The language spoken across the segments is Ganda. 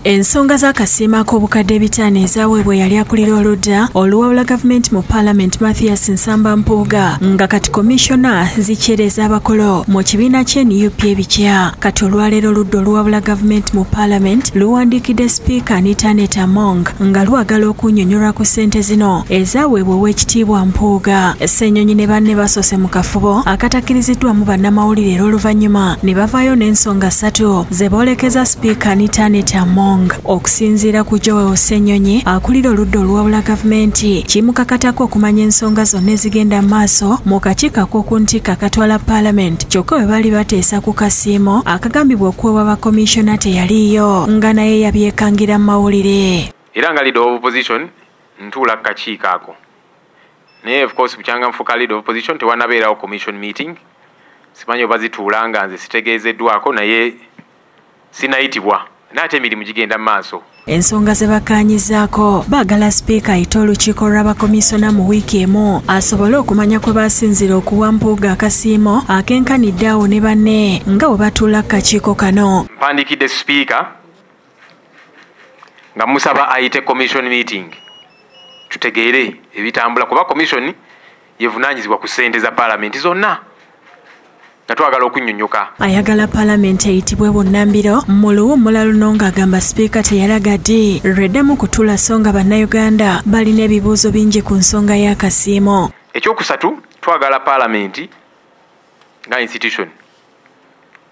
Ensonga z'akasiimako Bukedde bitano ezaweebwa yali akulira oludda oluwabula gavumenti mu Parliament Mathias Nsamba Mpuuga nga kati komishona zikyereza abakolo mu kibiina ky'NUP ebikya. Kati olwaleero oludda oluwabula gavumenti mu Parliament luwandiikidde SPIIKA NSONG nga lwagala okunnyonnyola ku ssente zino ezaweebwa Oweekitiibwa Mpuuga. Ssenyonyi ne banne basoose mu kafubo akatakkiriziddwamu bannamawulire era oluvannyuma ne bavaayo n'ensonga 3 ze boolekeza SPIIKA NSONG. Okusinziira ku Joe Ssenyonyi akulira oludda oluwabula gavumenti kimukakatako okumanya ensonga zonna ezigenda maaso mu kakiiko ak'okuntikka akatwala Parliament kyokka bwe baali bateesa ku kasiimo akagambibwa okuweebwa bakomishona teyaliiyo nga naye yabyekangira mu mawulire. Era nga leader of opposition ntuula ku kakiiko ako naye of course bukyanga nfuuka leader of opposition tewanabeerawo commission meeting simanyi oba zituula nga nze sitegeezeddwako naye sinayitibwa nate emirimu gigenda mu maaso. Ensonga ze bakaanyizaako baagala SPIIKA ayite olukiiko lw'abakomisona mu wiiki emu asobole okumanya kwe baasinzira okuwa Mpuuga akasiimo akenkanidde awo ne banne nga bwe batuula ku kakiiko kano. Mpandiikidde SPIIKA nga musaba ayite commission meeting tutegeere ebitambula kuba commission yevunaanyizibwa ku ssente za Parliament zonna. Twagala okunnyonnyoka. Ayagala Parliament eyitibwe bunnambiro mu luwummula luno ng'agamba SPIIKA teyalagadde lweddamu kutuula so nga bannayuganda balina ebibuuzo bingi ku nsonga y'akasiimo. Ekyokusatu twagala Parliament nga institution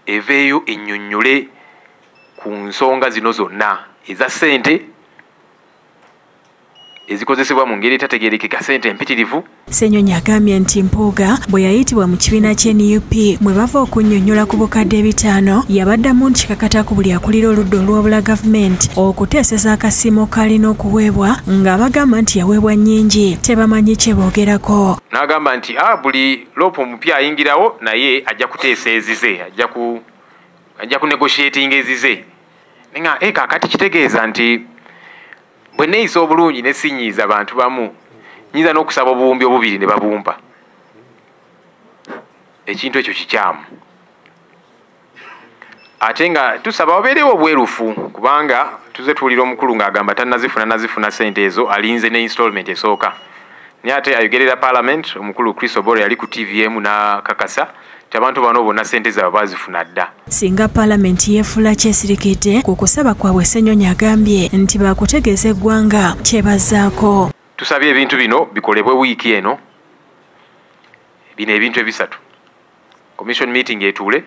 eveeyo ennyonnyole ku nsonga zino zonna eza ssente ezikozesebwa mu ngeri etategeerekeka ssente empitirivu. Ssenyonyi agambye nti Mpuuga bwe yayitibwa mu kibiina ky'NUP mwe bava okunnyonnyola ku Bukedde bitaano yabaddamu nti kikakata ku buli akulira oludda oluwabula gavumenti okuteeseza akasiimo kalina okuweebwa ng'abagamba nti yaweebwa nnyingi tebamanyi kye boogerako. N'agamba nti buli LOP omupya ayingirawo naye ajja kuteesa ezize ajja kunegotiatinga ezize nga kaakati kitegeeza nti bwe neeyisa obulungi ne sinyiiza abantu bamu nyinza n'okusaba obuwumbi obubiri ne babumpa. Ekintu ekyo kikyamu ate nga tusaba wabeerewo obwerufu kubanga tuze tuwulira omukulu ng'agamba nazifuna ssente ezo alinze ne installment esooka naye ate ayogerera Parliament omukulu Chris Oboro yali ku TVM n'akakasa abantu bano bonna ssente zaabwe bazifuna dda. Singa Parliament yeefula kyesirikidde ku kusaba kwabwe Ssenyonyi agambye nti baakutegeeza eggwanga kyebazaako. Tusabye ebintu bino bikolebwe wiiki eno bino ebintu ebisatu. Commission meeting etuule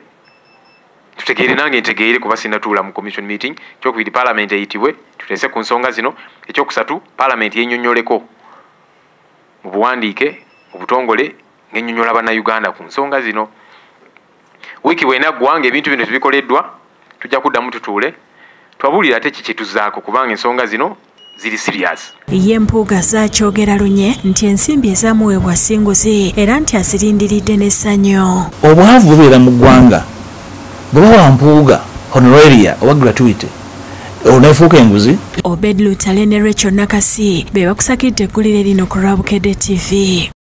tutegeere nange ntegeere kuba sinnatuula mu commission meeting. Ekyokubiri Parliament eyitibwe tuteese ku nsonga zino. Ekyokusatu Parliament yennyonnyoleko mu buwandiike obutongole ng'ennyonnyola bannayuganda ku nsonga zino. Wiiki bw'enaggwa ng'ebintu bino tebikoleddwa tujja kuddamu tutuule twabuulira ate kiki tuzaako kubanga ensonga zino ziri serious. Ye Mpuuga zaakyogera lunye nti ensimbi ezaamuweebwa singuzi era nti azirindiridde n'essanyu. Obwavu bubeera mu ggwanga bwe bawa Mpuuga honoraria oba gratuity oneefuuka enguzi. Obed Lutale ne Rachel Nakasi be bakusakidde eggulire lino ku lwa Bukedde TV.